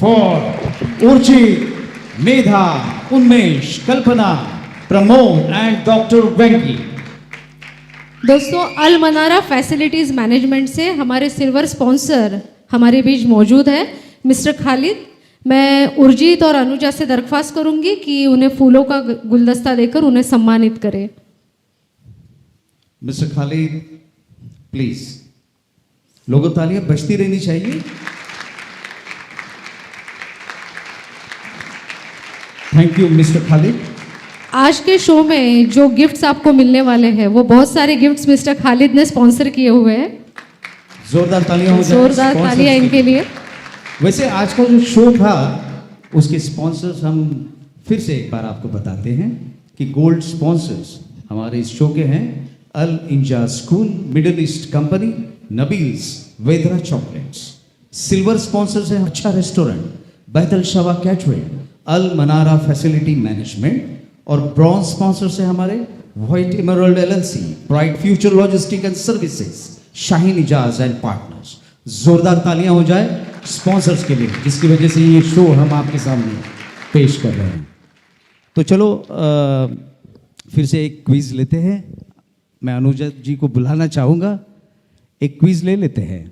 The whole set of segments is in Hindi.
for Urji, Medha, Unmesh, Kalpana, Pramod and Dr. Venki. दोस्तों अल मनारा फैसिलिटीज़ मैनेजमेंट से हमारे सिल्वर स्पॉन्सर हमारे बीच मौजूद है मिस्टर खालिद। मैं उर्जित और अनुजा से दरख्वास्त करूंगी कि उन्हें फूलों का गुलदस्ता देकर उन्हें सम्मानित करें। मिस्टर खालिद प्लीज, लोगों तालियां बजती रहनी चाहिए। Thank you mister Khalid. आज के शो में जो गिफ्ट्स आपको मिलने वाले हैं वो बहुत सारे गिफ्ट्स मिस्टर खालिद ने स्पॉन्सर किए हुए हैं। जोरदार तालियां हो जाए। जोरदार तालियां इनके लिए। वैसे आज का जो शो था उसके स्पॉन्सर्स हम फिर से एक बार आपको बताते हैं कि गोल्ड स्पॉन्सर्स हमारे इस शो के हैं Al Inja school, Middle East company, Nabil's, Vedra chocolates. Silver sponsors है Achha restaurant, Baital Shawa catering, Al Manara facility management, और ब्रॉन्ज स्पॉन्सर्स है हमारे White Emerald LLC, Bright Future Logistic and Services, Shaheen Ejaz and partners. जोरदार तालियां हो जाए स्पॉन्सर्स के लिए जिसकी वजह से ये शो हम आपके सामने पेश कर रहे हैं। तो चलो फिर से एक क्विज लेते हैं। मैं अनुजा जी को बुलाना चाहूँगा, एक क्विज ले लेते हैं,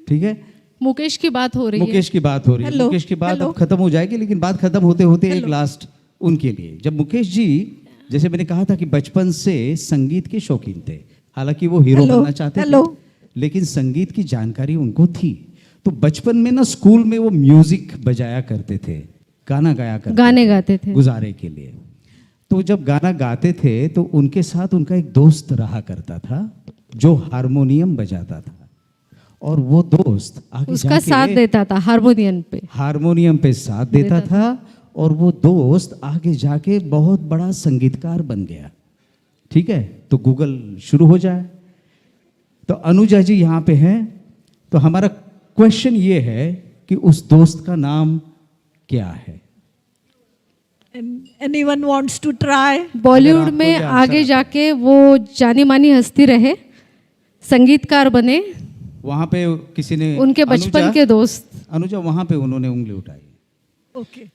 ठीक है? मुकेश की बात हो रही है। मुकेश की बात हो रही है। मुकेश की बात अब खत्म हो जाएगी, लेकिन बात खत्म होते होते एक लास्ट उनके लिए। जब मुकेश जी, जैसे मैंने कहा था कि बचपन से संगीत के शौकीन थे, हालांकि वो हीरो बनना चाहते थे, लेकिन संगीत की जानकारी उनको थी। तो बचपन में ना स्कूल में वो म्यूजिक बजाया करते थे, गाना गाया करते, गाने गाते थे गुजारे के लिए। तो जब गाना गाते थे तो उनके साथ उनका एक दोस्त रहा करता था जो हारमोनियम बजाता था, और वो दोस्त आगे उसका साथ देता था हारमोनियम पे साथ देता था, और वो दोस्त आगे जाके बहुत बड़ा संगीतकार बन गया। ठीक है, तो गूगल शुरू हो जाए। तो अनुजा जी यहाँ पे हैं, तो हमारा क्वेश्चन ये है कि उस दोस्त का नाम क्या है? Anyone wants to try? Bollywood में आगे जाके वो जानी मानी हस्ती रहे, संगीतकार बने। वहां पे किसी ने उनके बचपन के दोस्त अनुजा वहां पे उन्होंने उंगली उठाई। Okay.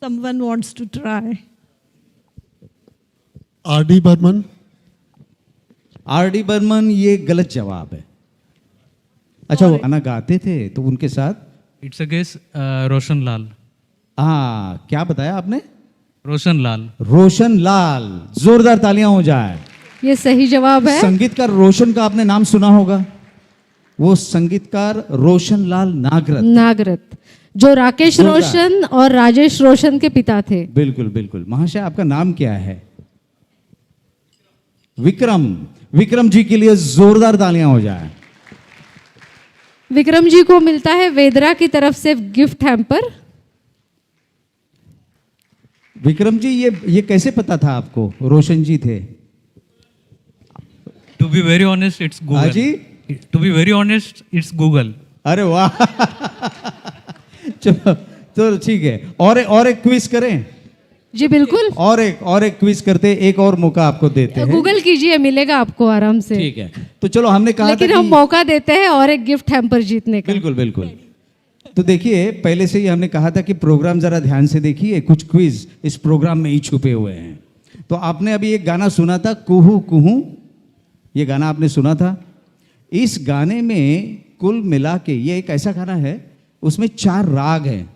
Someone wants to try. R.D. Burman. R.D. Burman ये गलत जवाब है। अच्छा, वो गाना गाते थे तो उनके साथ it's a guess Roshan Lal. हाँ, क्या बताया आपने? रोशन लाल। रोशन लाल। जोरदार तालियां हो जाए। ये सही जवाब है। संगीतकार रोशन का आपने नाम सुना होगा, वो संगीतकार रोशन लाल नागरथ जो राकेश रोशन और राजेश रोशन के पिता थे। बिल्कुल बिल्कुल। महाशय आपका नाम क्या है? विक्रम। विक्रम जी के लिए जोरदार तालियां हो जाए। विक्रम जी को मिलता है वेदरा की तरफ से गिफ्ट हैम्पर। विक्रम जी, ये कैसे पता था आपको रोशन जी थे? To be very honest it's Google ji. To be very honest it's Google. अरे वाह। चलो ठीक है, और एक क्विज करें? जी बिल्कुल। और एक क्विज करते, एक और मौका आपको देते हैं। गूगल कीजिए, मिलेगा आपको आराम से। ठीक है, तो चलो हमने कहा लेकिन हम मौका देते हैं और एक गिफ्ट हैम्पर जीतने का। बिल्कुल बिल्कुल। तो देखिए, पहले से ही हमने कहा था कि प्रोग्राम जरा ध्यान से देखिए, कुछ क्विज इस प्रोग्राम में ही छुपे हुए हैं। तो आपने अभी एक गाना सुना था, कुहू कुहू, ये गाना आपने सुना था। इस गाने में कुल मिला के ये एक ऐसा गाना है, उसमें 4 राग हैं।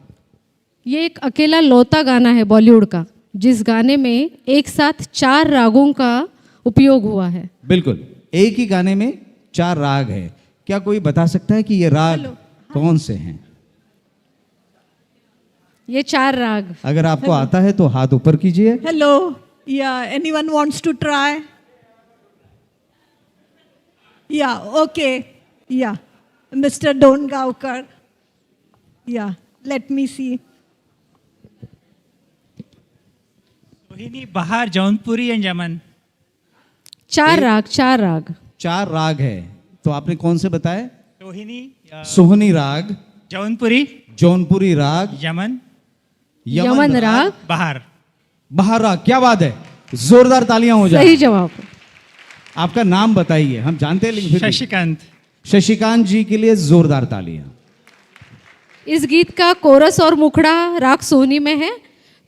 ये एक अकेला लौता गाना है बॉलीवुड का जिस गाने में एक साथ 4 रागों का उपयोग हुआ है। बिल्कुल, एक ही गाने में 4 राग है। क्या कोई बता सकता है कि ये राग कौन से हैं? ये 4 राग अगर आपको आता है तो हाथ ऊपर कीजिए। Hello. Yeah. Anyone wants to try? Yeah. Okay. Yeah. Mr. Dongaonkar. Yeah. Let me see. सोहिनी, बहार, जौनपुरी एंड यमन। 4 राग 4 राग है। तो आपने कौन से बताए? सोहिनी राग, जौनपुरी राग, यमन राग, बहार राग। क्या बात है, जोरदार तालियां हो जाए। सही जवाब। आपका नाम बताइए, हम जानते हैं लेकिन। शशिकांत जी के लिए जोरदार तालियां। इस गीत का कोरस और मुखड़ा राग सोहनी में है।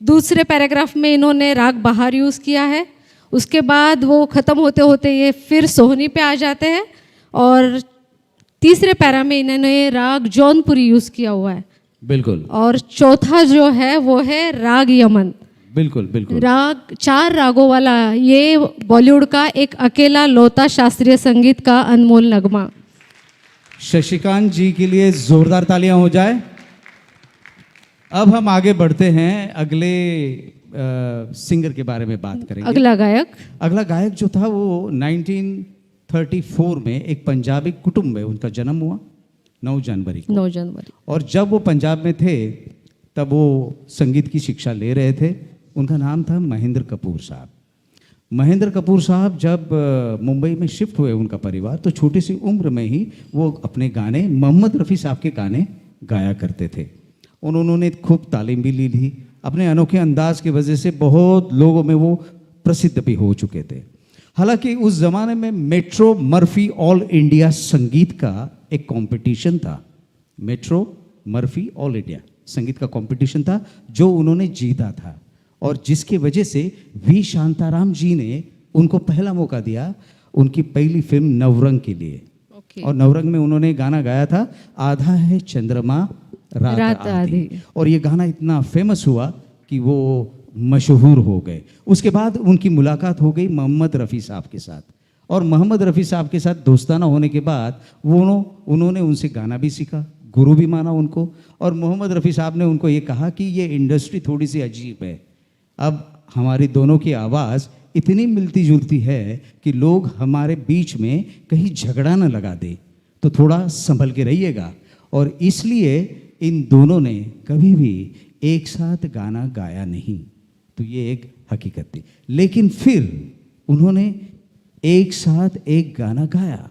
दूसरे पैराग्राफ में इन्होंने राग बहार यूज़ किया है। उसके बाद वो ख़त्म होते होते ये फिर सोहनी पे आ जाते हैं और तीसरे पैरा में इन्होंने राग जौनपुरी यूज़ किया हुआ है। बिल्कुल। और चौथा जो है वो है राग यमन। बिल्कुल बिल्कुल। राग 4 रागों वाला ये बॉलीवुड का एक अकेला लौता शास्त्रीय संगीत का अनमोल नगमा। शशिकांत जी के लिए जोरदार तालियां हो जाए। अब हम आगे बढ़ते हैं, अगले सिंगर के बारे में बात करेंगे। अगला गायक जो था वो 1934 में एक पंजाबी कुटुंब में उनका जन्म हुआ 9 जनवरी को। 9 जनवरी। और जब वो पंजाब में थे तब वो संगीत की शिक्षा ले रहे थे। उनका नाम था महेंद्र कपूर साहब। महेंद्र कपूर साहब जब मुंबई में शिफ्ट हुए उनका परिवार, तो छोटी सी उम्र में ही वो अपने गाने मोहम्मद रफ़ी साहब के गाने गाया करते थे। उन्होंने खूब तालीम भी ली थी। अपने अनोखे अंदाज की वजह से बहुत लोगों में वो प्रसिद्ध भी हो चुके थे। हालांकि उस ज़माने में मेट्रो मर्फी ऑल इंडिया संगीत का एक कंपटीशन था। मेट्रो मर्फी ऑल इंडिया संगीत का कंपटीशन था जो उन्होंने जीता था, और जिसकी वजह से वी शांताराम जी ने उनको पहला मौका दिया उनकी पहली फिल्म नवरंग के लिए। और नवरंग में उन्होंने गाना गाया था आधा है चंद्रमा रात आधी। और ये गाना इतना फेमस हुआ कि वो मशहूर हो गए। उसके बाद उनकी मुलाकात हो गई मोहम्मद रफ़ी साहब के साथ, और मोहम्मद रफ़ी साहब के साथ दोस्ताना होने के बाद उन्होंने उनसे गाना भी सीखा, गुरु भी माना उनको। और मोहम्मद रफ़ी साहब ने उनको ये कहा कि ये इंडस्ट्री थोड़ी सी अजीब है, अब हमारी दोनों की आवाज़ इतनी मिलती जुलती है कि लोग हमारे बीच में कहीं झगड़ा न लगा दे, तो थोड़ा संभल के रहिएगा। और इसलिए इन दोनों ने कभी भी एक साथ गाना गाया नहीं, तो ये एक हकीकत थी। लेकिन फिर उन्होंने एक साथ एक गाना गाया,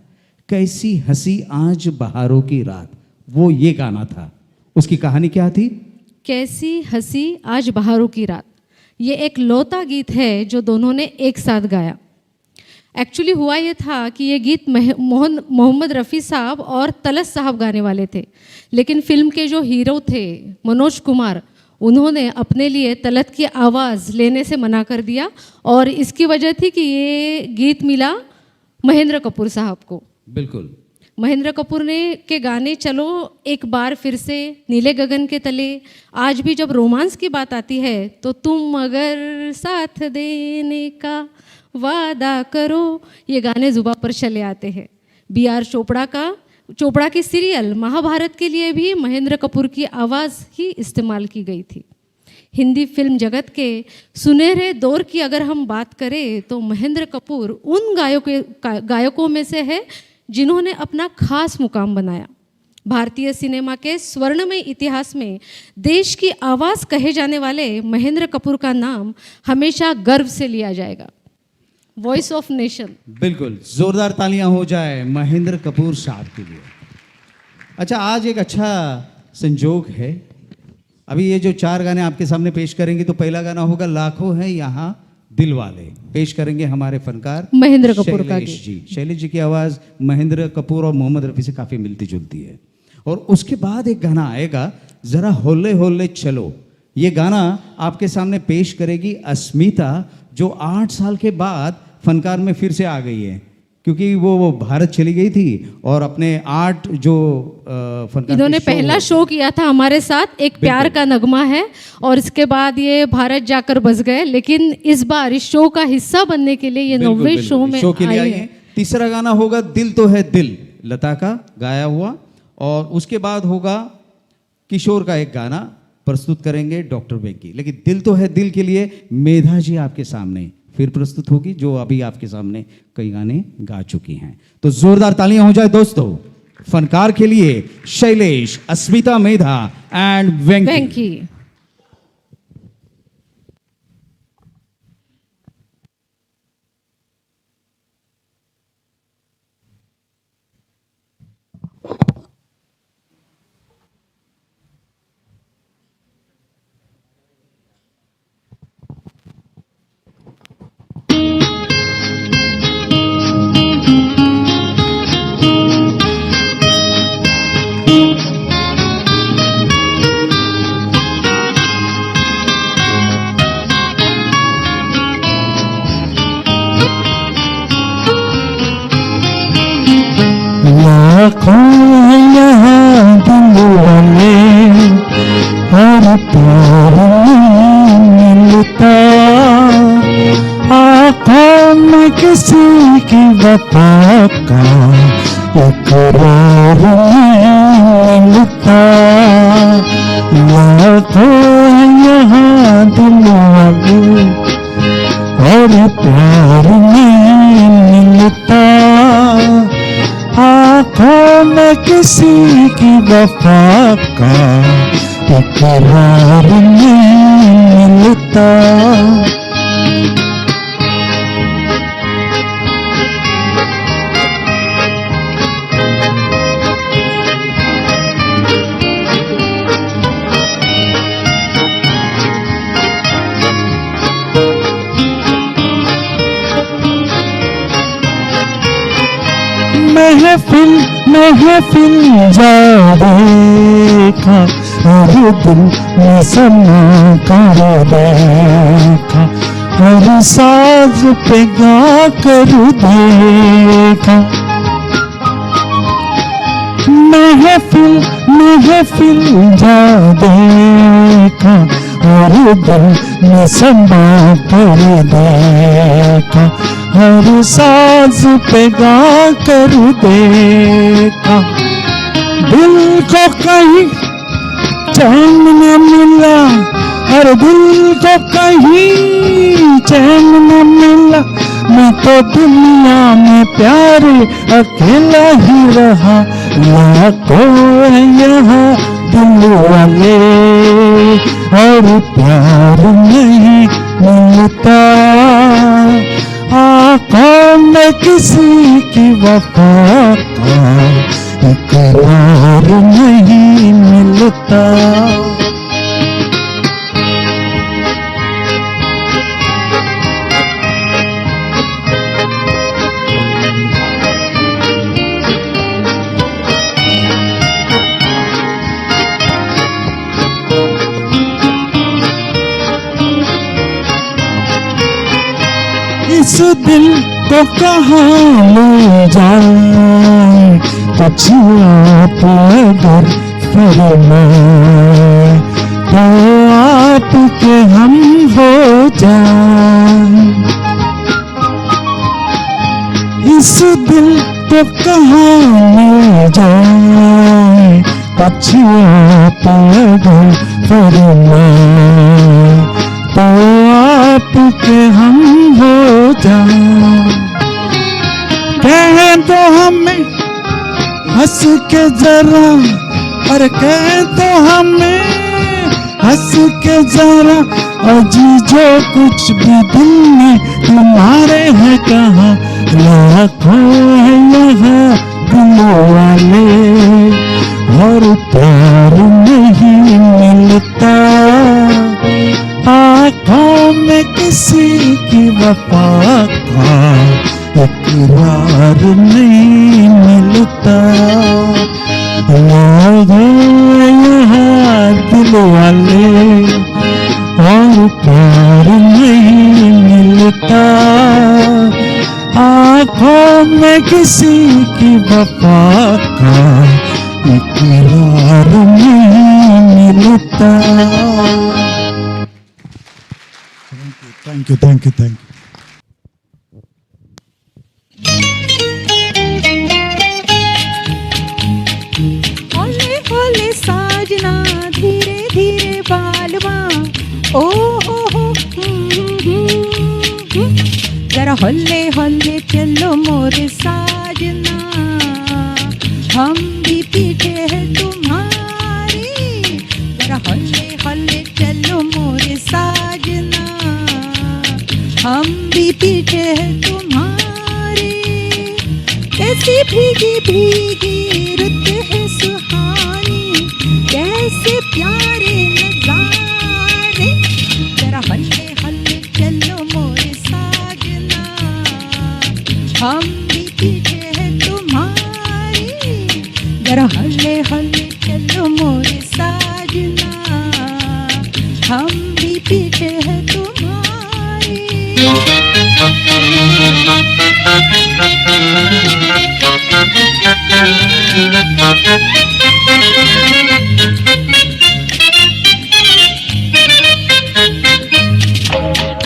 कैसी हंसी आज बहारों की रात। वो ये गाना था। उसकी कहानी क्या थी? कैसी हंसी आज बहारों की रात। ये एक लौता गीत है जो दोनों ने एक साथ गाया। एक्चुअली हुआ ये था कि ये गीत मोहम्मद रफ़ी साहब और तलत साहब गाने वाले थे, लेकिन फिल्म के जो हीरो थे मनोज कुमार, उन्होंने अपने लिए तलत की आवाज़ लेने से मना कर दिया, और इसकी वजह थी कि ये गीत मिला महेंद्र कपूर साहब को। बिल्कुल। महेंद्र कपूर ने के गाने चलो एक बार फिर से, नीले गगन के तले, आज भी जब रोमांस की बात आती है तो तुम अगर साथ देने का वादा करो, ये गाने जुबा पर चले आते हैं। B.R. चोपड़ा की सीरियल महाभारत के लिए भी महेंद्र कपूर की आवाज़ ही इस्तेमाल की गई थी। हिंदी फिल्म जगत के सुनहरे दौर की अगर हम बात करें तो महेंद्र कपूर उन गायकों में से है जिन्होंने अपना खास मुकाम बनाया। भारतीय सिनेमा के स्वर्णमय इतिहास में देश की आवाज़ कहे जाने वाले महेंद्र कपूर का नाम हमेशा गर्व से लिया जाएगा। Voice of nation. बिल्कुल, जोरदार तालियां हो जाए महेंद्र कपूर साहब के लिए। अच्छा, आज एक अच्छा संजोग है। अभी ये जो 4 गाने आपके सामने पेश करेंगे, तो पहला गाना होगा लाखों हैं यहाँ दिल वाले, पेश करेंगे हमारे फनकार महेंद्र कपूर का शैलेश जी। शैलेश जी की आवाज़ महेंद्र कपूर और मोहम्मद रफ़ी से काफ़ी मिलती जुलती है। और उसके बाद एक गाना आएगा ज़रा होले होले चलो। ये गाना आपके सामने पेश करेगी अस्मिता, जो 8 साल के बाद फनकार में फिर से आ गई है, क्योंकि वो भारत चली गई थी और अपने 8 जो फनकार इन्होंने पहला शो किया था हमारे साथ, एक प्यार का नगमा है, और इसके बाद ये भारत जाकर बस गए। लेकिन इस बार इस शो का हिस्सा बनने के लिए ये 90वें शो में आई है। तीसरा गाना होगा दिल तो है दिल, लता का गाया हुआ, और उसके बाद होगा किशोर का एक गाना प्रस्तुत करेंगे डॉक्टर वेंकी। लेकिन दिल तो है दिल के लिए मेधा जी आपके सामने फिर प्रस्तुत होगी, जो अभी आपके सामने कई गाने गा चुकी हैं। तो जोरदार तालियां हो जाए दोस्तों फनकार के लिए, शैलेश, अस्मिता, मेधा एंड वेंकी। इकरार नहीं मिलता। लाखों यहाँ दिल वाले और प्यार नहीं मिलता। आँखों में किसी की वफा का इकरार नहीं मिलता। महफिल महफिल जा देखा हर दिल में समा कर देखा। हर साज पे गा कर देखा। महफिल महफिल जा देखा हर दिल में समा कर देखा। हर साज पे गा कर देखा। दिल को कहीं चैन न मिला, हर दिल को कहीं चैन न मिला। मैं तो दुनिया में प्यारे अकेला ही रहा। लाखों है यहाँ दिल वाले और प्यार नहीं मिलता। आँखों में किसी की वफा का इकरार नहीं मिलता। इस दिल को कहाँ ले जाए, कुछ आप अगर फरमाए तो आपके हम हो जाए। इस दिल को कहाँ ले जाए, कुछ आप अगर फरमाए तो आपके हम हो जाए। कह दो हमें हंस के जरा, और कह दो हमें हंस के जरा। अजी जो कुछ भी दिल में तुम्हारे है कहाँ। लाखों है यहाँ दिल वाले और प्यार नहीं मिलता। आँखों में किसी की वफा का इकरार नहीं मिलता। यहाँ दिल वाले और प्यार नहीं मिलता। आँखों में किसी की वफा का इकरार नहीं मिलता। Thank you thank you thank you. होले होले साजना धीरे धीरे बालवा ओ हो जरा होले होले चलो मोरे साजना। हम भी पीछे है तुम्हारी। जरा होले होले चलो मोरे साजना। हम भी पीछे है तुम्हारी। कैसी भीगी भीगी रुत है सुहानी, कैसे प्यारे नजारे। जरा हल्ले हल्ले चलो मोरे साजना। हम भी पीछे है तुम्हारी। जरा हल्ले हल्ले चलो मोरे साजना। हम भी पीछे है तुम्हारी।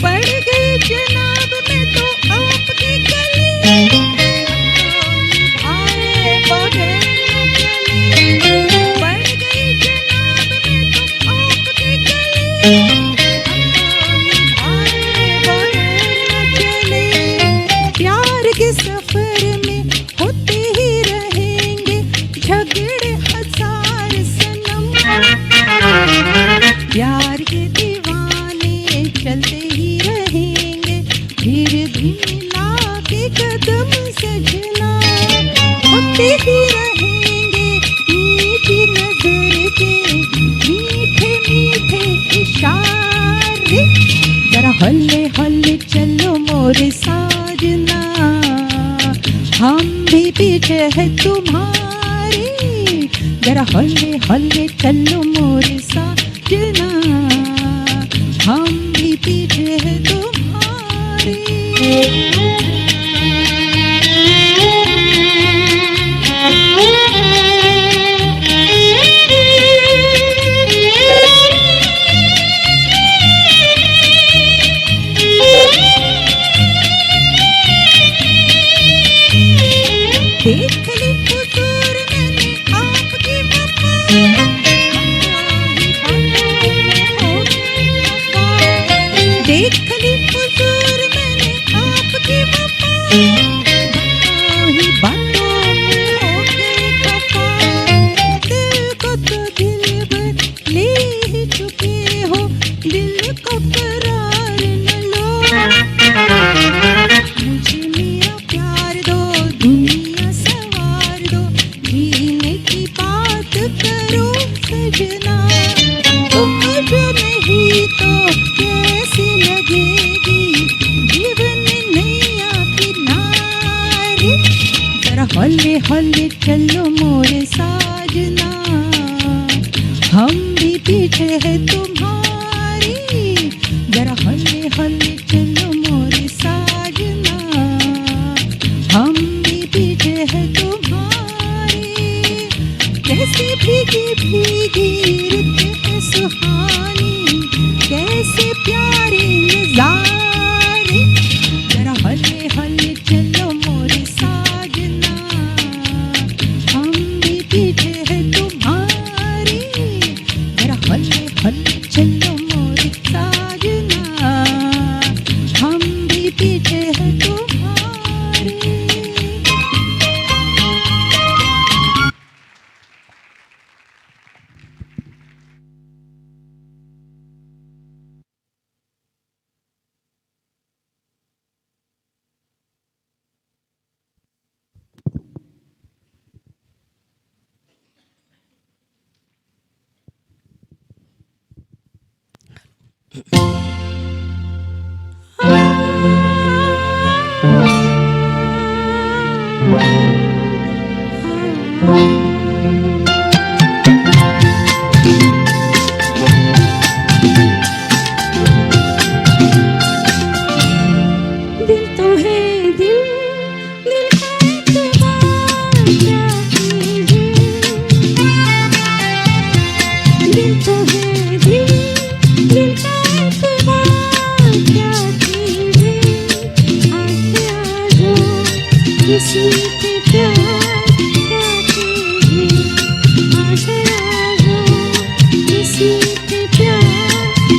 पड़ गई जनाब में तो आपकी गली। करते ही रहेंगे मीठी नजर के मीठे मीठे इशारे जरा हल्ले हल्ले चलो मोरे साजना हम भी पीछे है तुम्हारे जरा हल्ले हल्ले चलो मोरे साजना हम भी पीछे है तुम्हारे देख ली हुजूर मैंने आपकी वफा देख ली हुजूर मैंने आपकी वफा ही बातों में हो गए खफा दिल को तो दिल भर ले ही चुके हो दिल को करार न लो मुझे मेरा प्यार दो दुनिया सवार दो जीने की बात करो सजना तुम जो नहीं तो कैसी लगेगी जीवन नैया किनारे जरा हल्ले हल्ले चलो मोरे साजना हम भी पीछे है तुम्हारी जरा हल्ले हल्ले चलो मोरे साजना हम भी पीछे है तुम्हारे कैसी भीगी भीगी रुत है सुहानी कैसे प्यारे नजारे जरा हल्ले हल्ले चलो मोरे साजना हम भी पीछे है तुम्हारे जरा हल्ले हल्ले चलो मोरे साजना हम भी पीछे है तुम्हारे दिल तो है दिल दिल का एतबार क्या कीजिए दिल तो है दिल दिल का एतबार क्या कीजिए आके आ जाओ किसी पे प्यार क्या कीजिए आके आ जाओ किसी पे प्यार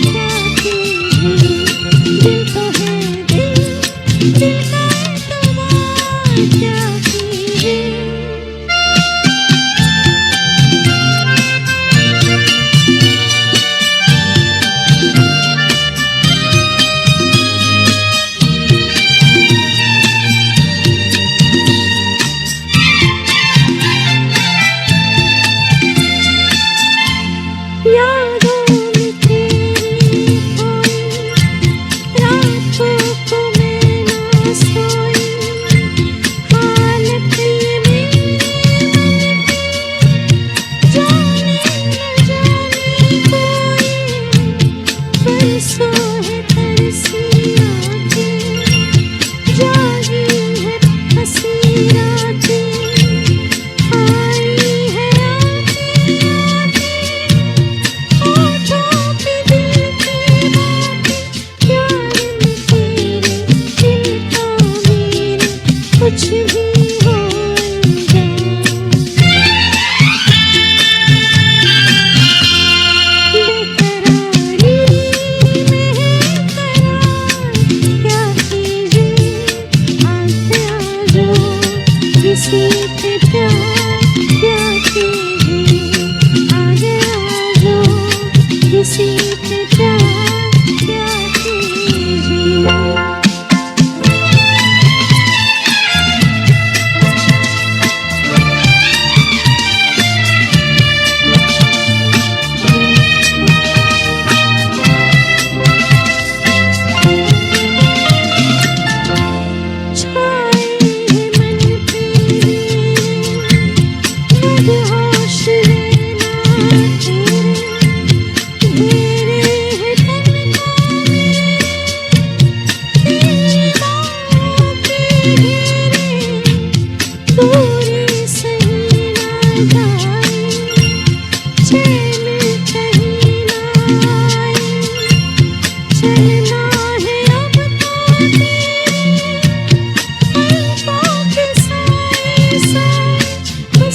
क्या कीजिए दिल तो है दिल दिल का एतबार क्या कीजिए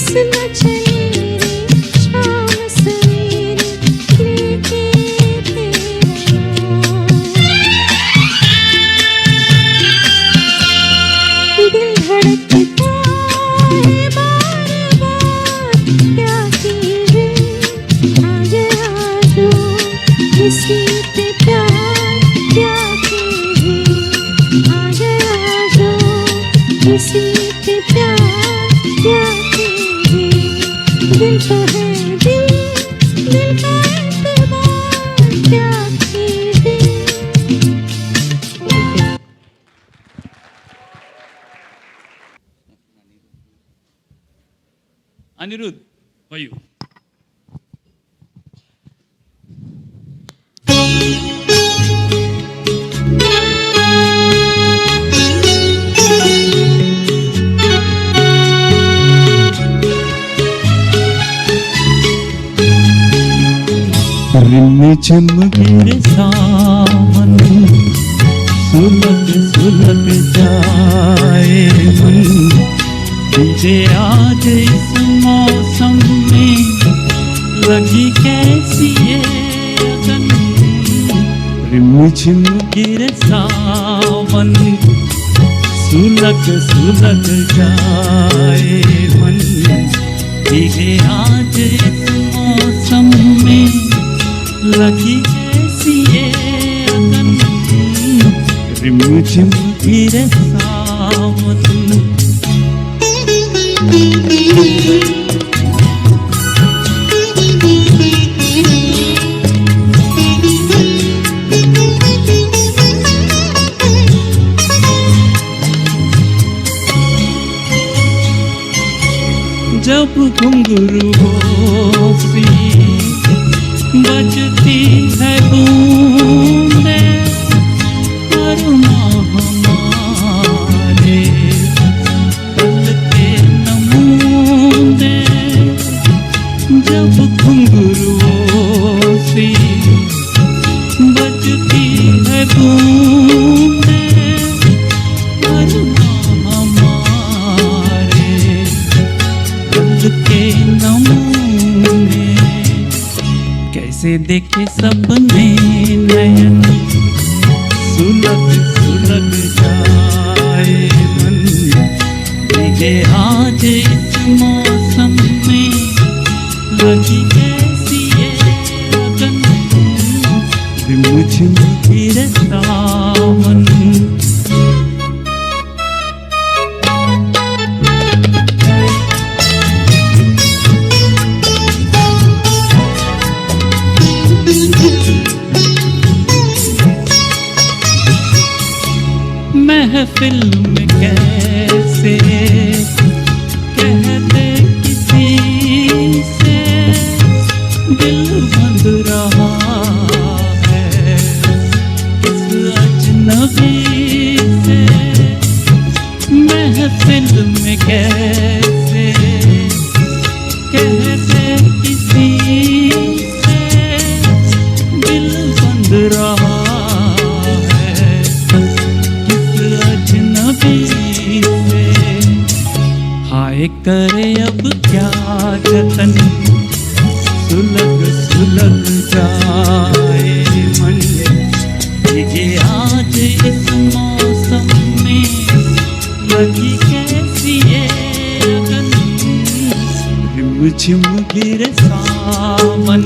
बस न चले रे शाम सवेरे लेके तेरा दिल धड़कता है बार बार क्या कीजिए आज आजो इसी पे प्यार क्या कीजिए आज आजो इसी पे प्यार क्या कीजिए दिल तो है दिल का एतबार क्या कीजिए Anirudh, for you. रिम झिम गिरे सावन सुलग सुलग जाए मन मुझे आज इस मौसम में लगी कैसी ये अगन रिम झिम गिरे सावन सुलग सुलग जाए मन मुझे आज इस मौसम में लगी कैसी ये अगन रिम झिम गिरे सावन जब घुंघरू होती बजती है बूंदे अरुणा हमारे पल के नमूने जब घुंघरू होती बजती है बूंदे अरुणा हमारे के नमूने कैसे देखे सपने नयन सुलग सुलग जाए मन भीगे आज इस मौसम में लगी कैसी ये अगन रिम झिम गिरे सावन महफिल में कैसे कहते किसी से दिल बंध रहा है इस अजनबी से महफिल में कैसे कहते किसी से दिल बंध रहा हाय करे अब क्या जतन सुलग सुलग जाए मन भीगे आज इस मौसम में लगी कैसी ये अगन रिम झिम गिरे सावन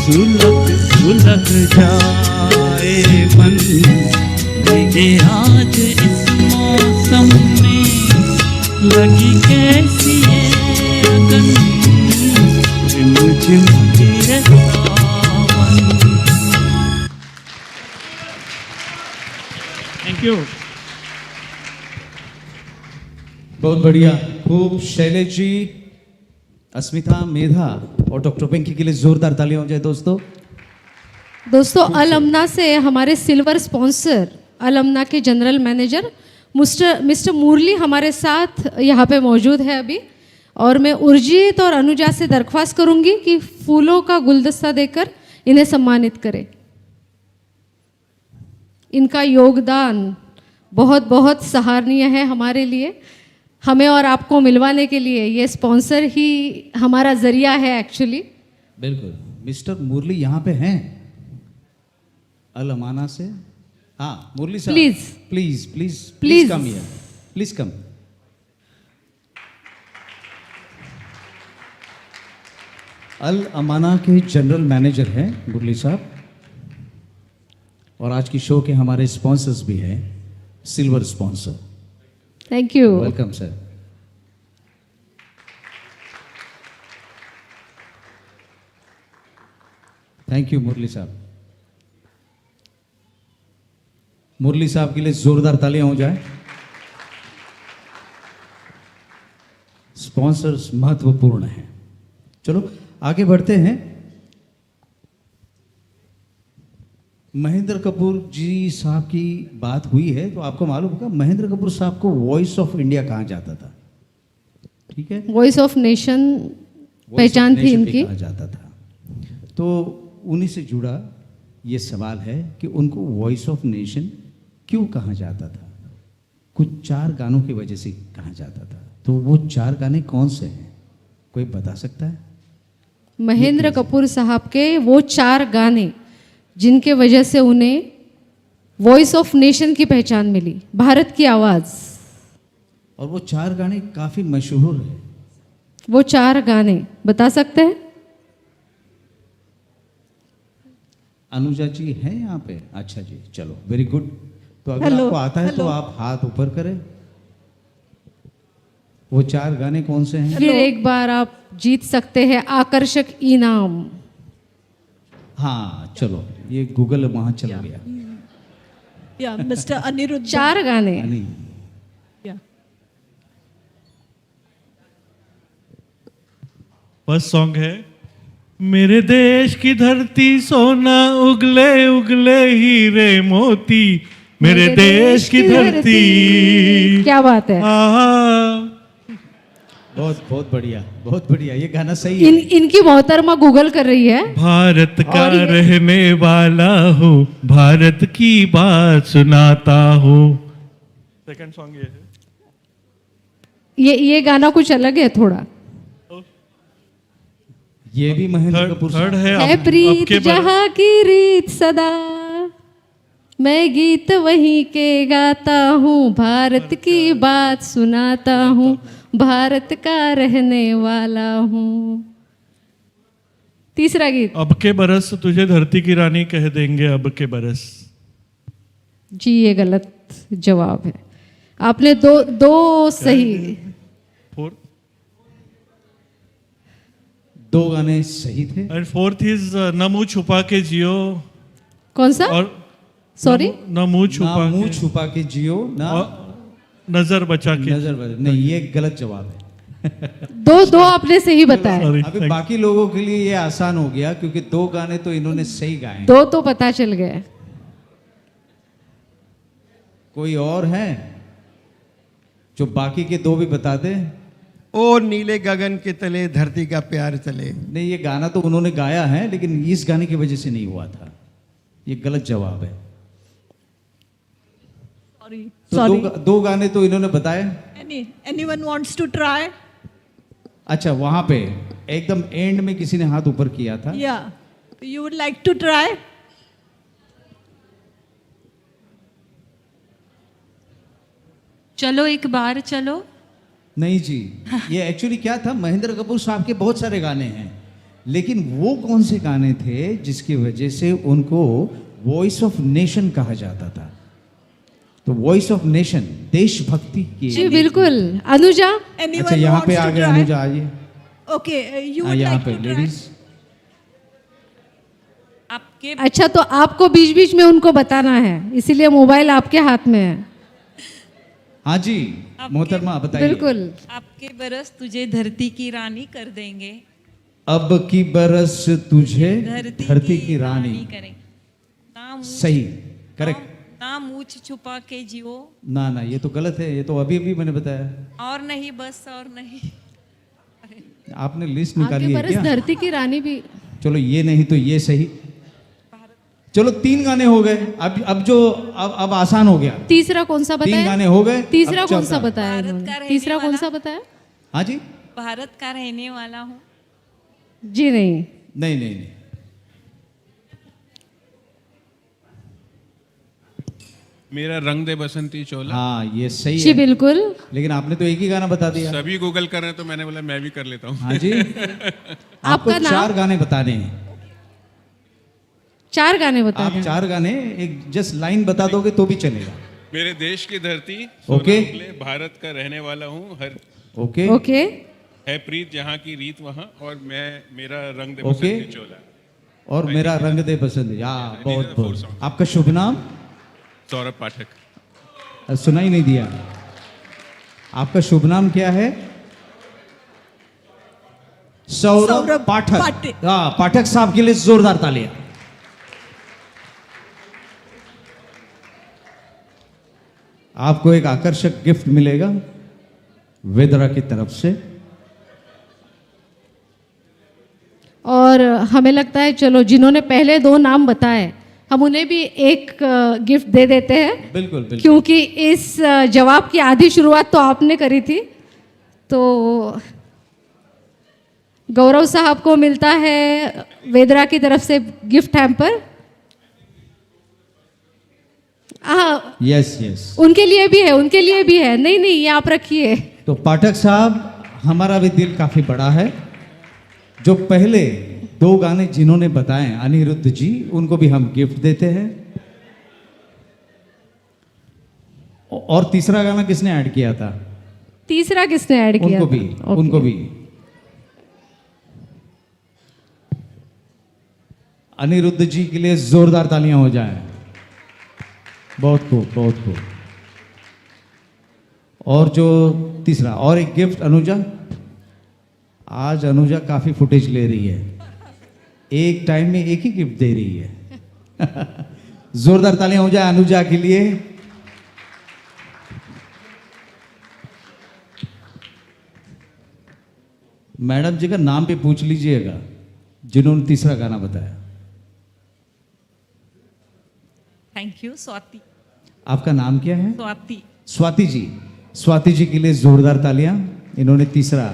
सुलग सुलग जाए मन भीगे आज इस मौसम में लगी कैसी ये अगन रिम झिम गिरे सावन थैंक यू बहुत बढ़िया खूब शैलेश जी अस्मिता मेधा और डॉक्टर पिंकी के लिए जोरदार तालियां हो जाए दोस्तों दोस्तों अलमना से हमारे सिल्वर स्पॉन्सर अलमना के जनरल मैनेजर मिस्टर मुरली हमारे साथ यहाँ पे मौजूद है अभी और मैं उर्जित और अनुजा से दरख्वास्त करूँगी कि फूलों का गुलदस्ता देकर इन्हें सम्मानित करें। इनका योगदान बहुत बहुत सराहनीय है हमारे लिए। हमें और आपको मिलवाने के लिए ये स्पॉन्सर ही हमारा जरिया है एक्चुअली। बिल्कुल। मिस्टर मुरली यहाँ पे हैं अल अमाना से। हाँ मुरली साहब, Please. Please please Please. Come here, please come. Al Amana के जनरल मैनेजर हैं मुरली साहब, और आज की शो के हमारे स्पॉन्सर्स भी हैं, silver sponsor. Thank you. Welcome sir. Thank you Murali साहब। मुरली साहब के लिए जोरदार तालियां हो जाए। स्पॉन्सर्स महत्वपूर्ण हैं। चलो आगे बढ़ते हैं। महेंद्र कपूर जी साहब की बात हुई है तो आपको मालूम होगा महेंद्र कपूर साहब को वॉइस ऑफ इंडिया कहा जाता था, ठीक है? वॉइस ऑफ नेशन Voice पहचान of थी Nation भी इनकी। कहा जाता था। तो उन्हीं से जुड़ा ये सवाल है कि उनको वॉइस ऑफ नेशन क्यों कहा जाता था? कुछ 4 गानों की वजह से कहा जाता था। तो वो 4 गाने कौन से हैं, कोई बता सकता है? महेंद्र कपूर साहब के वो 4 गाने जिनके वजह से उन्हें वॉइस ऑफ नेशन की पहचान मिली, भारत की आवाज़। और वो 4 गाने काफ़ी मशहूर हैं। वो 4 गाने बता सकते हैं? अनुजा जी हैं यहाँ पे? अच्छा जी, चलो वेरी गुड। तो अगर Hello, आपको आता है तो hello. आप हाथ ऊपर करें। वो 4 गाने कौन से हैं? फिर एक बार आप जीत सकते हैं आकर्षक इनाम। हाँ चलो, ये गूगल वहाँ चला गया। Yeah, Mr. Aniruddha. 4 गाने। नहीं, Yeah. फर्स्ट सॉन्ग है मेरे देश की धरती सोना उगले उगले हीरे मोती, मेरे देश की धरती। क्या बात है। बहुत बहुत बढ़िया, बहुत बढ़िया। ये गाना सही है। इनकी मोहतरमा गूगल कर रही है। भारत का और ये- रहने वाला हूँ, भारत की बात सुनाता हूँ। सेकंड सॉन्ग ये है। ये गाना कुछ अलग है थोड़ा। ये भी महेंद्र कपूर थर्ड साहब। है है अब- प्रीत अब के जहाँ की रीत सदा, मैं गीत वहीं के गाता हूँ, भारत की बात सुनाता हूँ, भारत का रहने वाला हूँ। तीसरा गीत। अब के बरस तुझे धरती की रानी कह देंगे, अब के बरस। जी ये गलत जवाब है। आपने दो सही। फोर्थ 2 गाने सही थे। एंड फोर्थ इज न मुंह छुपा के जियो। कौन सा? और सॉरी। न मुंह ना छुपा मुंह के छुपा के जियो ना और नजर बचा के। नजर बदल। नहीं, ये गलत जवाब है। दो आपने सही बताया। Sorry, अभी thank- बाकी लोगों के लिए ये आसान हो गया क्योंकि 2 गाने तो इन्होंने सही गाए। 2 तो पता चल गए। कोई और है जो बाकी के 2 भी बता दे? ओ नीले गगन के तले धरती का प्यार चले। नहीं, ये गाना तो उन्होंने गाया है लेकिन इस गाने की वजह से नहीं हुआ था। ये गलत जवाब है। Sorry. तो Sorry. 2 गाने तो इन्होंने बताए। Anyone wants to try? अच्छा, वहां पे एकदम एंड में किसी ने हाथ ऊपर किया था। Yeah. You would like to try? चलो एक बार चलो। नहीं जी, ये एक्चुअली क्या था, महेंद्र कपूर साहब के बहुत सारे गाने हैं लेकिन वो कौन से गाने थे जिसकी वजह से उनको वॉइस ऑफ नेशन कहा जाता था? तो वॉइस ऑफ नेशन देशभक्ति की। जी बिल्कुल। अनुजा। Anyone अच्छा, यहाँ पे wants आ to गए try? अनुजा, आइए। Okay, you would यहाँ like पे to try? लेडीज। आपके अच्छा तो आपको बीच बीच में उनको बताना है, इसीलिए मोबाइल आपके हाथ में है। हाँ जी मोहतरमा बताइए। बिल्कुल। आपके बरस तुझे धरती की रानी कर देंगे। अब की बरस तुझे धरती की रानी। करें ना मुँह सही, करेक्ट। ना मूछ छुपा के जियो। ना ना, ये तो गलत है। ये तो अभी अभी मैंने बताया। और नहीं बस और नहीं। आपने लिस्ट आगे निकाली है बरस क्या? धरती की रानी भी। चलो ये नहीं तो ये सही। चलो 3 गाने हो गए, अब आसान हो गया। तीसरा कौन सा 3 बताया? गाने हो गए। तीसरा अब कौन सा चौथा। बताया भारत इन्होंने? का रहने तीसरा कौन वाला। सा बताया? हाँ जी, भारत का रहने वाला हूँ। जी नहीं। नहीं नहीं नहीं, मेरा रंग दे बसंती चोला। हाँ ये सही जी है, बिल्कुल। लेकिन आपने तो एक ही गाना बता दिया। सभी गूगल कर रहे हैं तो मैंने बोला मैं भी कर लेता हूँ। हाँ जी, आपको आपका नाम? 4 गाने बताने हैं। 4 गाने बताए आप हैं। 4 गाने एक जस्ट लाइन बता दोगे तो भी चलेगा। मेरे देश की धरती ओके। सोना उगले, भारत का रहने वाला हूँ, हर ओके ओके। है प्रीत जहाँ की रीत वहाँ, और मैं मेरा रंग दे ओके। बसंती चोला। और मेरा रंग दे पसंद। हाँ बहुत बहुत। आपका शुभ नाम? सौरभ पाठक। सुनाई नहीं दिया। आपका शुभ नाम क्या है? सौरभ सौरभ पाठक। पाठक। हाँ, पाठक साहब के लिए जोरदार तालियां। आपको एक आकर्षक गिफ्ट मिलेगा वेदरा की तरफ से। और हमें लगता है चलो जिन्होंने पहले 2 नाम बताए हम उन्हें भी एक गिफ्ट दे देते हैं, बिल्कुल बिल्कुल। क्योंकि इस जवाब की आधी शुरुआत तो आपने करी थी। तो गौरव साहब को मिलता है वेदरा की तरफ से गिफ्ट हैम्पर। हाँ, यस यस। उनके लिए भी है, उनके लिए भी है। नहीं नहीं, ये आप रखिए। तो पाठक साहब, हमारा भी दिल काफी बड़ा है। जो पहले 2 गाने जिन्होंने बताए अनिरुद्ध जी, उनको भी हम गिफ्ट देते हैं। और तीसरा गाना किसने ऐड किया था? तीसरा किसने ऐड किया? उनको भी, ओके। उनको भी। अनिरुद्ध जी के लिए जोरदार तालियां हो जाएं। बहुत खूब, बहुत खूब। और जो तीसरा, और एक गिफ्ट अनुजा। आज अनुजा काफी फुटेज ले रही है, एक टाइम में एक ही गिफ्ट दे रही है। जोरदार तालियां हो जाए अनुजा के लिए। मैडम जी का नाम भी पूछ लीजिएगा जिन्होंने तीसरा गाना बताया। Thank you Swati. आपका नाम क्या है? स्वाति। स्वाति जी। स्वाति जी के लिए जोरदार तालियां, इन्होंने तीसरा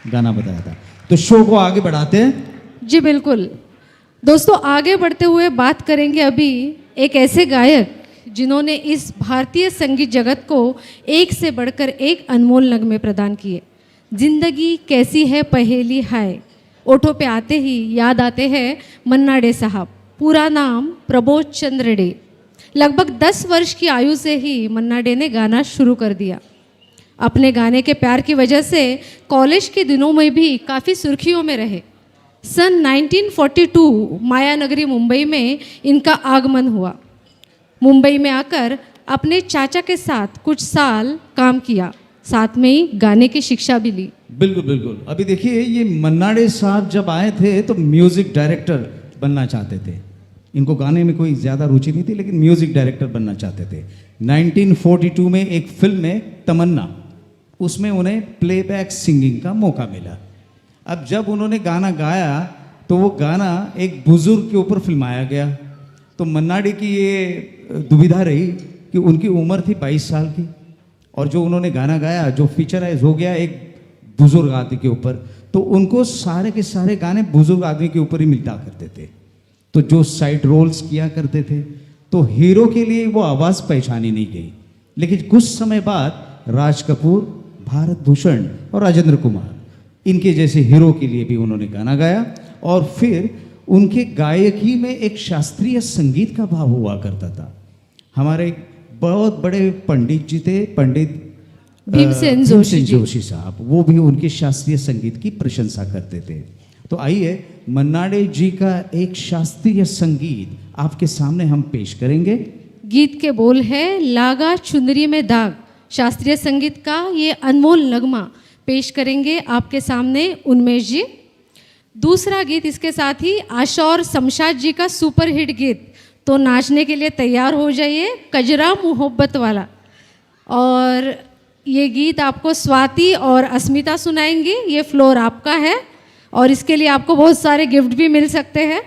गाना बताया था। तो शो को आगे बढ़ाते हैं। जी बिल्कुल। दोस्तों, आगे बढ़ते हुए बात करेंगे अभी एक ऐसे गायक जिन्होंने इस भारतीय संगीत जगत को एक से बढ़कर एक अनमोल नगमे प्रदान किए। जिंदगी कैसी है पहेली हाय, ओठों पे आते ही याद आते हैं मन्ना डे साहब। पूरा नाम प्रबोध चंद्र डे। लगभग 10 वर्ष की आयु से ही मन्ना डे ने गाना शुरू कर दिया। अपने गाने के प्यार की वजह से कॉलेज के दिनों में भी काफ़ी सुर्खियों में रहे। सन 1942 मायानगरी मुंबई में इनका आगमन हुआ। मुंबई में आकर अपने चाचा के साथ कुछ साल काम किया, साथ में ही गाने की शिक्षा भी ली। बिल्कुल बिल्कुल। अभी देखिए, ये मन्ना डे साहब जब आए थे तो म्यूजिक डायरेक्टर बनना चाहते थे। इनको गाने में कोई ज़्यादा रुचि नहीं थी, लेकिन म्यूजिक डायरेक्टर बनना चाहते थे। 1942 में एक फिल्म में तमन्ना, उसमें उन्हें प्लेबैक सिंगिंग का मौका मिला। अब जब उन्होंने गाना गाया तो वो गाना एक बुजुर्ग के ऊपर फिल्माया गया। तो मन्ना डे की ये दुविधा रही कि उनकी उम्र थी 22 साल की, और जो उन्होंने गाना गाया, जो फीचराइज हो गया एक बुजुर्ग आदमी के ऊपर, तो उनको सारे के सारे गाने बुजुर्ग आदमी के ऊपर ही मिलता करते थे। तो जो साइड रोल्स किया करते थे, तो हीरो के लिए वो आवाज़ पहचानी नहीं गई। लेकिन कुछ समय बाद राज कपूर, भारत भूषण और राजेंद्र कुमार, इनके जैसे हीरो के लिए भी उन्होंने गाना गाया। और फिर उनके गायकी में एक शास्त्रीय संगीत का भाव हुआ करता था। हमारे बहुत बड़े पंडित जी थे, पंडित भीमसेन जोशी जी। जोशी साहब, वो भी उनके शास्त्रीय संगीत की प्रशंसा करते थे। तो आइए मन्ना डे जी का एक शास्त्रीय संगीत आपके सामने हम पेश करेंगे। गीत के बोल है लागा चुनरी में दाग। शास्त्रीय संगीत का ये अनमोल नगमा पेश करेंगे आपके सामने उन्मेष जी। दूसरा गीत इसके साथ ही आशा और शमशाद जी का सुपरहिट गीत, तो नाचने के लिए तैयार हो जाइए, कजरा मोहब्बत वाला। और ये गीत आपको स्वाति और अस्मिता सुनाएंगी। ये फ्लोर आपका है और इसके लिए आपको बहुत सारे गिफ्ट भी मिल सकते हैं।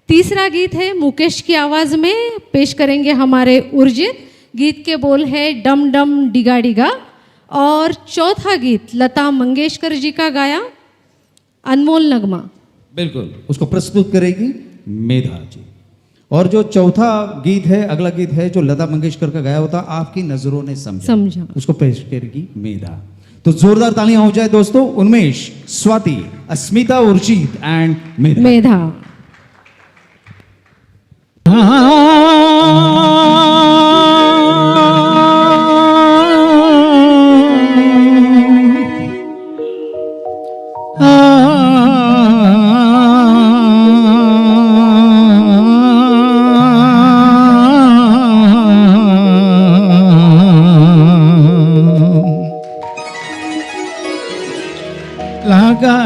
तीसरा गीत है मुकेश की आवाज़ में, पेश करेंगे हमारे उर्जित। गीत के बोल है डम डम डिगा डिगा। और चौथा गीत लता मंगेशकर जी का गाया, अनमोल नगमा। बिल्कुल, उसको प्रस्तुत करेगी मेधा जी। और जो चौथा गीत है, अगला गीत है जो लता मंगेशकर का गाया होता आपकी नजरों ने समझा, उसको पेश करेगी मेधा। तो जोरदार तालियां हो जाए दोस्तों। उन्मेष, स्वाति, अस्मिता, उर्जित एंड मेधा। मेधा। लागा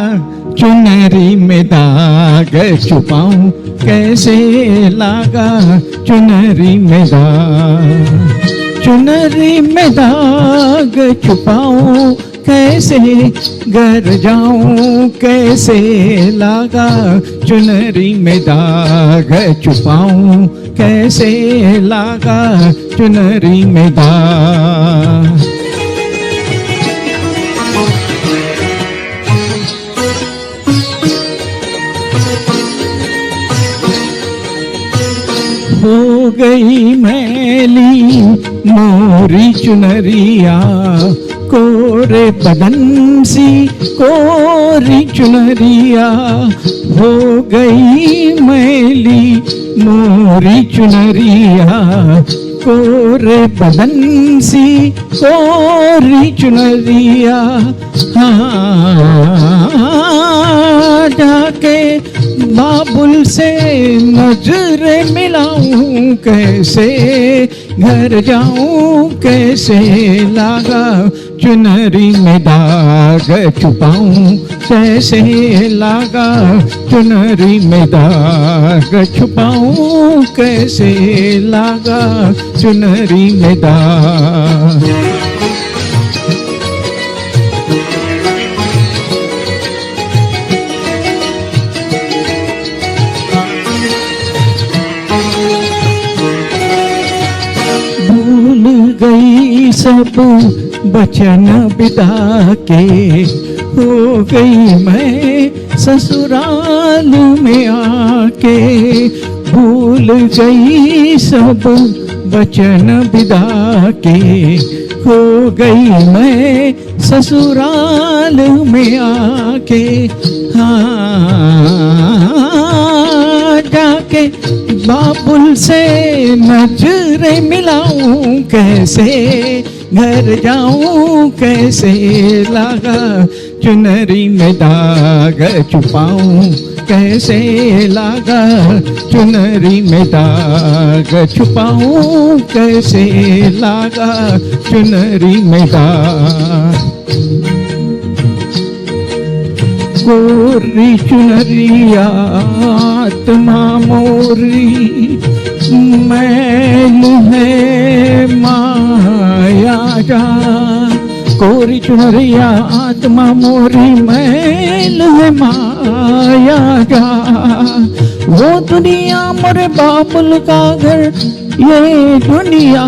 चुनरी में दाग छुपाऊं कैसे, लागा चुनरी में दाग छुपाऊं कैसे, घर जाऊं कैसे, लागा चुनरी में दाग छुपाऊं कैसे, लागा चुनरी में दाग। हो गई मैली मोरी चुनरिया, कोरे बदन सी कोरी चुनरिया, हो गई मैली मोरी चुनरिया, कोरे बदन सी कोरी चुनरिया। हाँ जाके बाबुल से नजरें मिलाऊं कैसे, घर जाऊं कैसे, लागा चुनरी में दाग छुपाऊं कैसे, लागा चुनरी में दाग छुपाऊं कैसे, लागा चुनरी में दाग। गई सब बचन बिता के, हो गई मैं ससुराल में आके, भूल गई सब बचन बिता के, हो गई मैं ससुराल में आके। हाँ जाके बाबुल से नजरें मिलाऊं कैसे, घर जाऊं कैसे, लागा चुनरी में दाग छुपाऊं कैसे, लागा चुनरी में दाग छुपाऊं कैसे, लागा चुनरी में दाग। कोरी चुनरिया आत्मा मोरी, मैल है माया जा, कोरी चुनरिया आत्मा मोरी, मैल है माया जा। वो दुनिया मोरे बाबुल का घर, ये दुनिया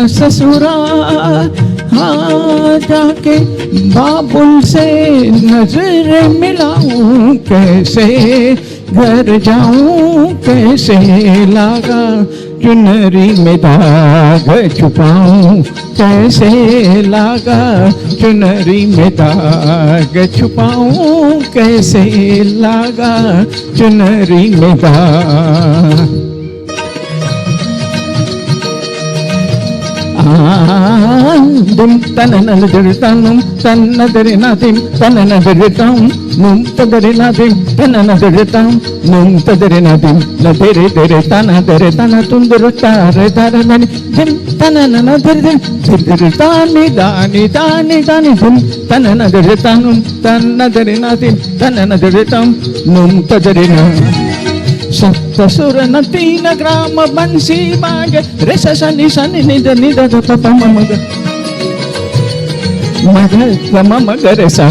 ससुराल। हाँ जाके बाबुल से नजर मिलाऊं कैसे, घर जाऊं कैसे, लागा चुनरी में दाग छुपाऊं कैसे, लागा चुनरी में दाग छुपाऊं कैसे, लागा चुनरी में दाग। दुम तननल दरतानुम तन्नदरे नादिम तननदरे ताम नुम तदरे नादिम तननदरे ताम नुम तदरे नादिम नदरे दरे तना तुंदर तारे तारे ननि दिम तननदरे दरे तानी दानी दानी दानी दुम तननदरे तानुम तन्नदरे नादिम तननदरे ताम नुम तदरे ना। सप्तसुर तीन ग्राम बंसी बाज रे सनि सनि निद निद प मग मग मम ग रे सा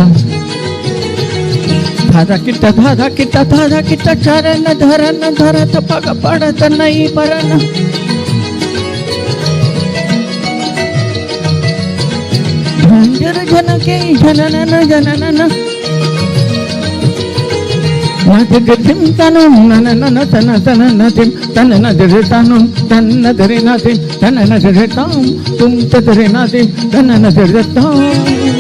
धारा किट्टा चरण धरन धरत पग पड़त नहीं परन झंझर झनके झननन जननन नदिम तनुम नननन तन तन नदिम तन नदरे तनुम तन नदरे नदिम तन नदरे ताम तुम तदरे नदिम तन नदरे ताम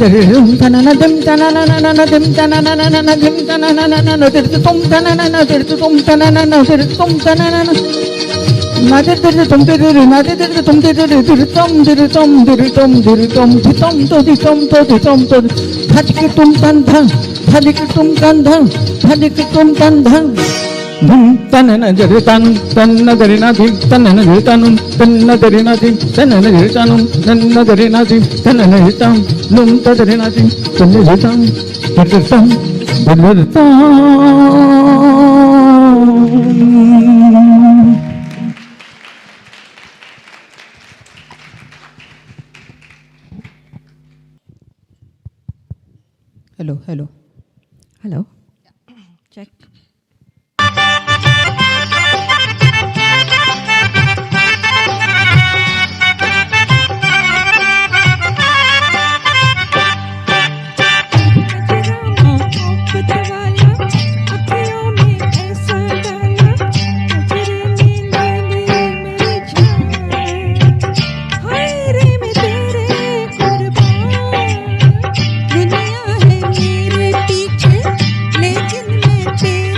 dim tanana dim tanana dim tanana dim tanana dir tum tanana dir tum tanana dir tum tanana nadir dir tum dir nadir dir tum dir dir tum dir tum dir tum dir tum dir tum to dir tum to dir tum to dhadik tum tan dhan dhadik tum tan dhan dhadik tum tan dhan धुम तनन जरे तानुम तन्न दरे नाधिम तनन जरे तानुम तन्न दरे नाधिम तनन जरे तानुम तन्न दरे नाधिम तनन जरे ताम नुम तदरे नाधिम तन्न जरे ताम तदरताम तदरताम हेलो हेलो हेलो चेक दुनिया है मेरे पीछे लेकिन मैं तेरे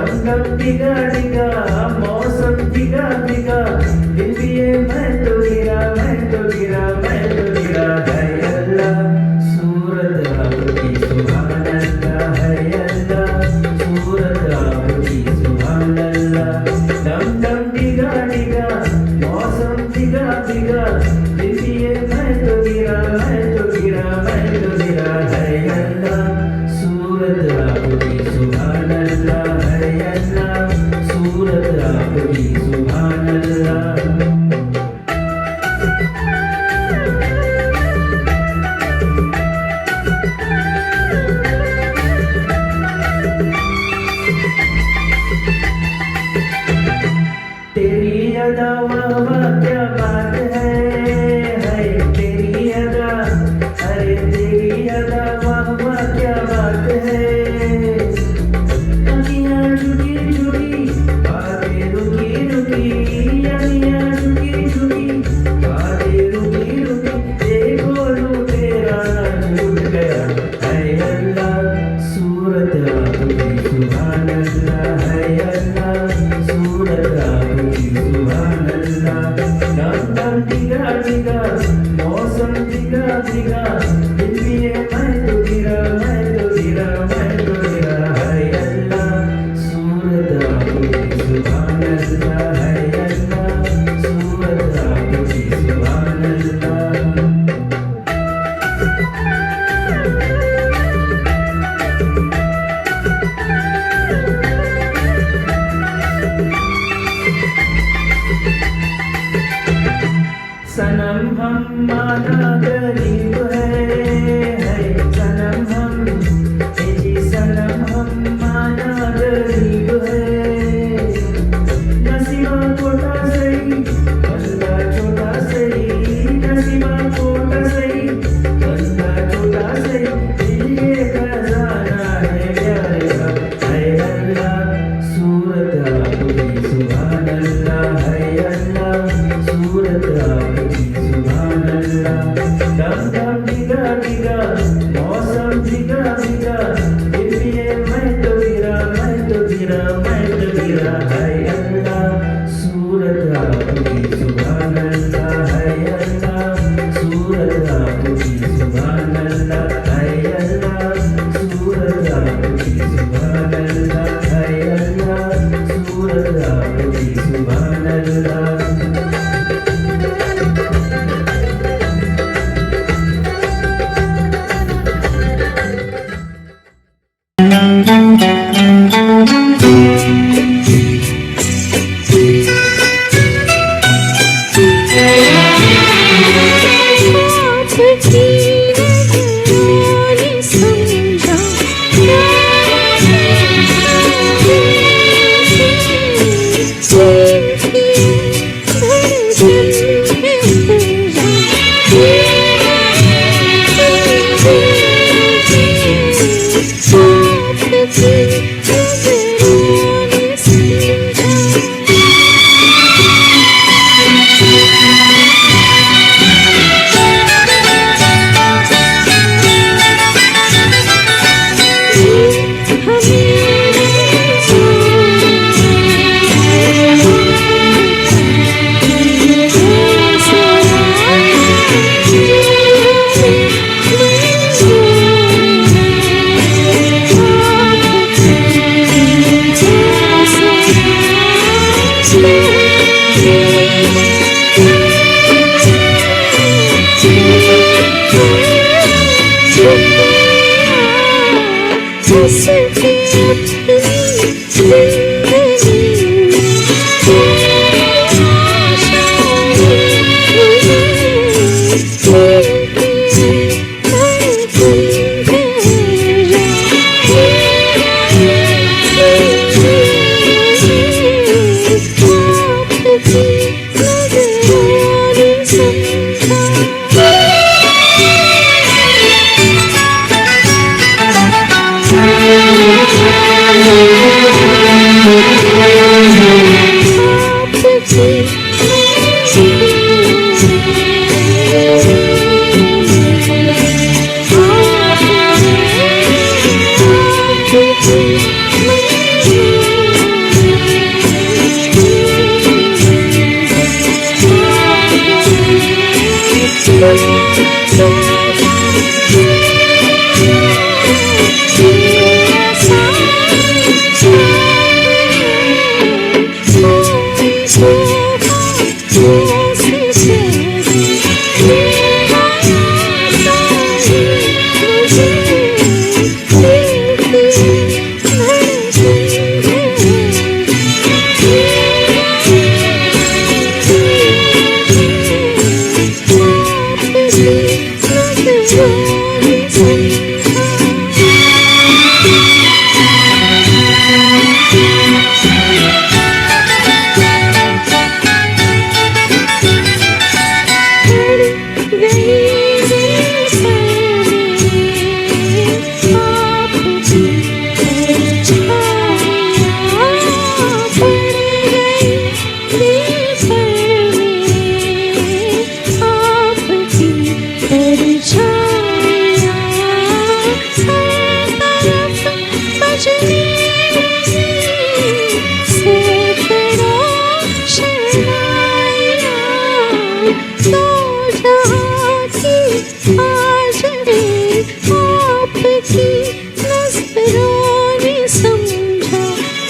डम डम डिगा डिगा मौसम भिगा भिगा दिल दिए मैं तो गिरा मैं तो गिरा मैं तो गिरा है अल्लाह सूरत आपकी सुभान अल्लाह है अल्लाह सूरत आपकी सुभान अल्लाह डम डम डिगा डिगा मौसम भिगा भिगा दिल दिए मैं तो गिरा मैं तो गिरा मैं तो गिरा है अल्लाह सूरत आपकी सुभान अल्लाह है अल्लाह सूरत आपकी सुभान अल्लाह तेरी अदा वाह वाह क्या बात है तेरी अदा अरे तेरी अदा वाह वाह क्या बात है अखियाँ झुकी झुकी बातें रुकी रुकी अखियाँ झुकी झुकी बातें रुकी रुकी देखो लू तेरा झूठ गया है अल्लाह सूरत आपकी सुभान अल्लाह है अल्लाह सूरत आपकी सुभान अल्लाह डम डम डिगा डिगा मौसम भिगा भिगा दिल दिए मैं तो गिरा मैं तो गिरा मैं तो गिरा है अल्लाह सूरत आपकी सुभान अल्लाह है अल्लाह सूरत आपकी सुभान अल्लाह सनम हम माना गरीब है सनम हम जी सनम हम माना गरीब है नसीबा छोटा सही बंदा छोटा सही नसीबा छोटा सही बंदा छोटा सही दिल के खजाना है प्यारे का है अल्लाह सूरत आपकी सुभान अल्लाह है अल्लाह सूरत आपकी सुभान अल्लाह डम डम डिगा डिगा मौसम भिगा भिगा दिल दिए मैं तो गिरा मैं तो गिरा मैं तो गिरा है अल्लाह सूरत आपकी सुभान अल्लाह है अल्लाह सूरत आपकी सुभान अल्लाह है अल्लाह सूरत आपकी सुभान अल्लाह है अल्लाह सूरत आपकी सुभान अल्लाह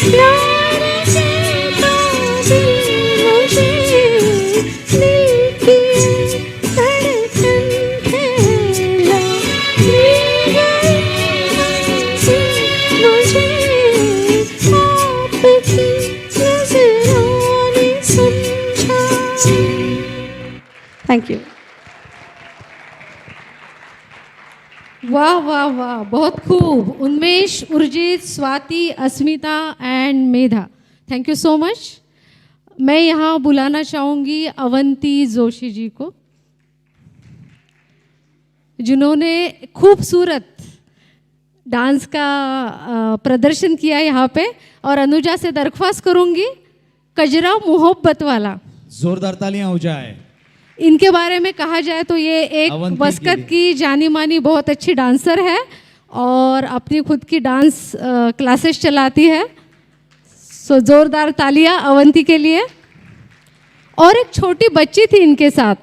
प्यार से तो दिल मुझे दिल की धड़कन है ले गई मुझे आपकी नजरों ने समझा। Thank you. वाह वाह वाह, बहुत खूब। Unmesh, Urjit, Swati, Asmita and Medha, thank you so much. मैं यहाँ बुलाना चाहूँगी अवंती जोशी जी को, जिन्होंने खूबसूरत डांस का प्रदर्शन किया यहाँ पे। और अनुजा से दरख्वास्त करूँगी कजरा मोहब्बत वाला, जोरदार तालियां हो जाए। इनके बारे में कहा जाए तो ये एक अवंती मस्कत के की जानी मानी बहुत अच्छी डांसर है और अपनी खुद की डांस क्लासेस चलाती है। सो जोरदार तालियां अवंती के लिए। और एक छोटी बच्ची थी इनके साथ,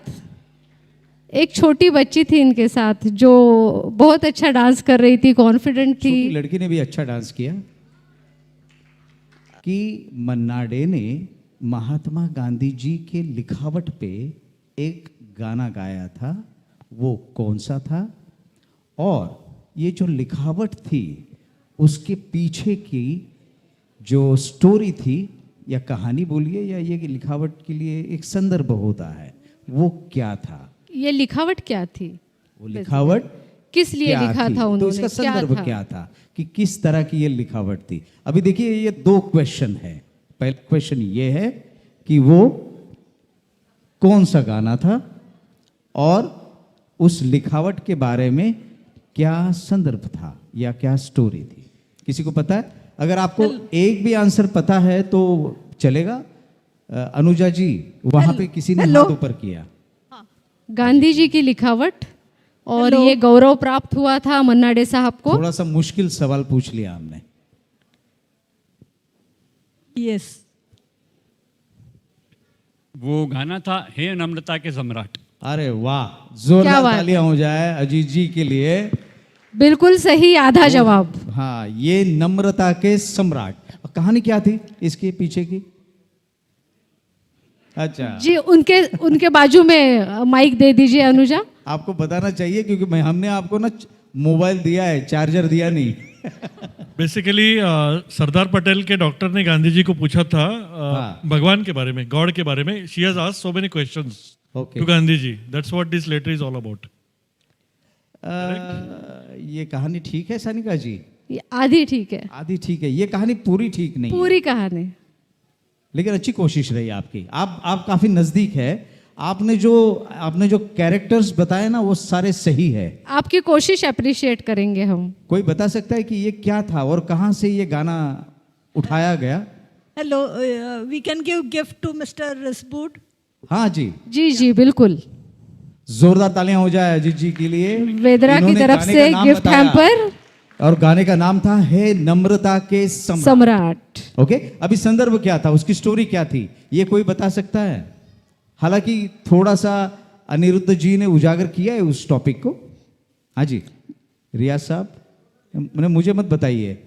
एक छोटी बच्ची थी इनके साथ जो बहुत अच्छा डांस कर रही थी, कॉन्फिडेंट थी। छोटी लड़की ने भी अच्छा डांस किया। कि मन्ना डे ने महात्मा गांधी जी के लिखावट पे एक गाना गाया था, वो कौन सा था? और ये जो लिखावट थी उसके पीछे की जो स्टोरी थी या कहानी बोलिए या ये कि लिखावट के लिए एक संदर्भ होता है, वो क्या था? ये लिखावट क्या थी? वो लिखावट किस लिए क्या लिखा थी? था उन्होंने? तो इसका संदर्भ क्या था कि किस तरह की ये लिखावट थी? अभी देखिए ये दो क्वेश्चन है। पहला क्वेश्चन ये है कि वो कौन सा गाना था और उस लिखावट के बारे में क्या संदर्भ था या क्या स्टोरी थी? किसी को पता है? अगर आपको एक भी आंसर पता है तो चलेगा। अनुजा जी, वहां पे किसी ने हाथ ऊपर किया। गांधी जी की लिखावट, और ये गौरव प्राप्त हुआ था मन्ना डे साहब को। थोड़ा सा मुश्किल सवाल पूछ लिया हमने। यस, वो गाना था हे नम्रता के सम्राट। अरे वाह, जोरदार तालियां हो जाए अजीत जी के लिए। बिल्कुल सही, आधा जवाब। हाँ, ये नम्रता के सम्राट। कहानी क्या थी इसके पीछे की? अच्छा जी, उनके बाजू में माइक दे दीजिए अनुजा। आपको बताना चाहिए क्योंकि हमने आपको ना मोबाइल दिया है, चार्जर दिया नहीं। बेसिकली सरदार पटेल के डॉक्टर ने गांधी जी को पूछा था भगवान के बारे में, गॉड के बारे में। She has asked so many questions to Gandhi ji. That's what this letter is all about. ये कहानी ठीक है सानिका जी? ये आधी ठीक है। आधी ठीक है, ये कहानी पूरी ठीक नहीं। पूरी कहानी, लेकिन अच्छी कोशिश रही आपकी। आप काफी नजदीक है। आपने जो कैरेक्टर्स बताए ना वो सारे सही है। आपकी कोशिश अप्रिशिएट करेंगे हम। कोई बता सकता है कि ये क्या था और कहां से ये गाना उठाया गया? Hello, we can give gift to mister Risbud. हाँ जी जी जी बिल्कुल, जोरदार तालियां हो जाए अजीत जी के लिए। वेदरा की इन्होंने तरफ गाने से का नाम गिफ्ट बताया हैम्पर, और गाने का नाम था हे नम्रता के सम्राट। ओके, अभी संदर्भ क्या था, उसकी स्टोरी क्या थी, ये कोई बता सकता है? हालांकि थोड़ा सा अनिरुद्ध जी ने उजागर किया है उस टॉपिक को। हाँ जी रियाज साहब, मुझे मत बताइए।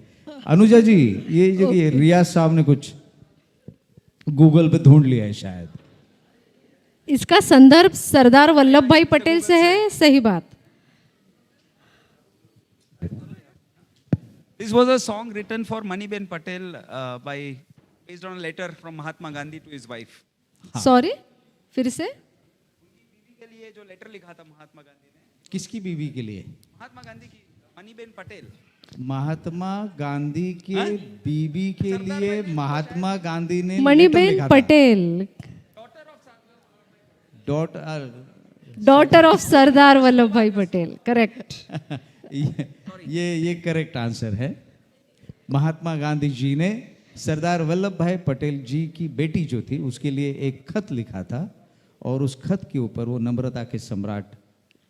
अनुजा जी, ये जो ये रियाज साहब ने कुछ गूगल पे ढूंढ लिया है शायद। इसका संदर्भ सरदार वल्लभ भाई पटेल से है, सही बात। This was a song written for Maniben Patel based on a letter from Mahatma Gandhi to his wife. Sorry, फिर से। बीवी के लिए जो लेटर लिखा था महात्मा गांधी ने। किसकी बीवी के लिए? महात्मा गांधी की, मनीबेन पटेल। महात्मा गांधी के बीवी के लिए महात्मा गांधी ने मणिबेन पटेल, डॉटर ऑफ सरदार वल्लभ भाई पटेल, करेक्ट। ये करेक्ट आंसर है। महात्मा गांधी जी ने सरदार वल्लभ भाई पटेल जी की बेटी जो थी उसके लिए एक खत लिखा था और उस खत के ऊपर वो नम्रता के सम्राट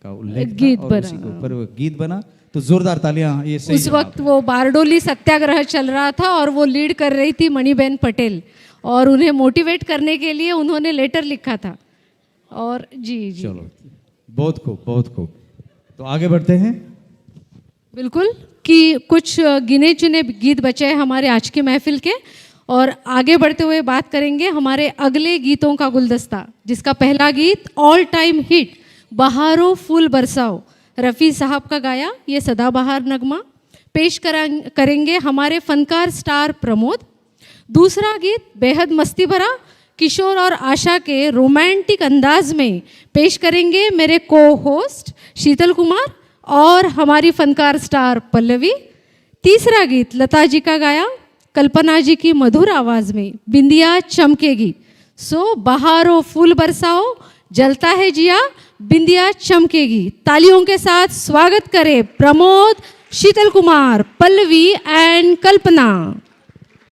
का उल्लेख गीत था और उसी के ऊपर वो गीत बना। तो जोरदार तालियां, ये सही उस वक्त वो बारडोली सत्याग्रह चल रहा था और वो लीड कर रही थी मणिबेन पटेल, और उन्हें मोटिवेट करने के लिए उन्होंने लेटर लिखा था। और जी जी चलो, बहुत खूब बहुत खूब। तो आगे बढ़ते हैं। बिल्कुल, कि कुछ गिने चुने गीत बचे हैं हमारे आज की महफिल के, और आगे बढ़ते हुए बात करेंगे हमारे अगले गीतों का गुलदस्ता, जिसका पहला गीत ऑल टाइम हिट बहारों फूल बरसाओ, रफ़ी साहब का गाया ये सदाबहार नगमा पेश करेंगे हमारे फनकार स्टार प्रमोद। दूसरा गीत बेहद मस्ती भरा किशोर और आशा के रोमांटिक अंदाज में पेश करेंगे मेरे को होस्ट शीतल कुमार और हमारी फनकार स्टार पल्लवी। तीसरा गीत लता जी का गाया कल्पना जी की मधुर आवाज में बिंदिया चमकेगी। सो बहारों फूल बरसाओ, जलता है जिया, बिंदिया चमकेगी। तालियों के साथ स्वागत करें प्रमोद, शीतल कुमार, पल्लवी एंड कल्पना।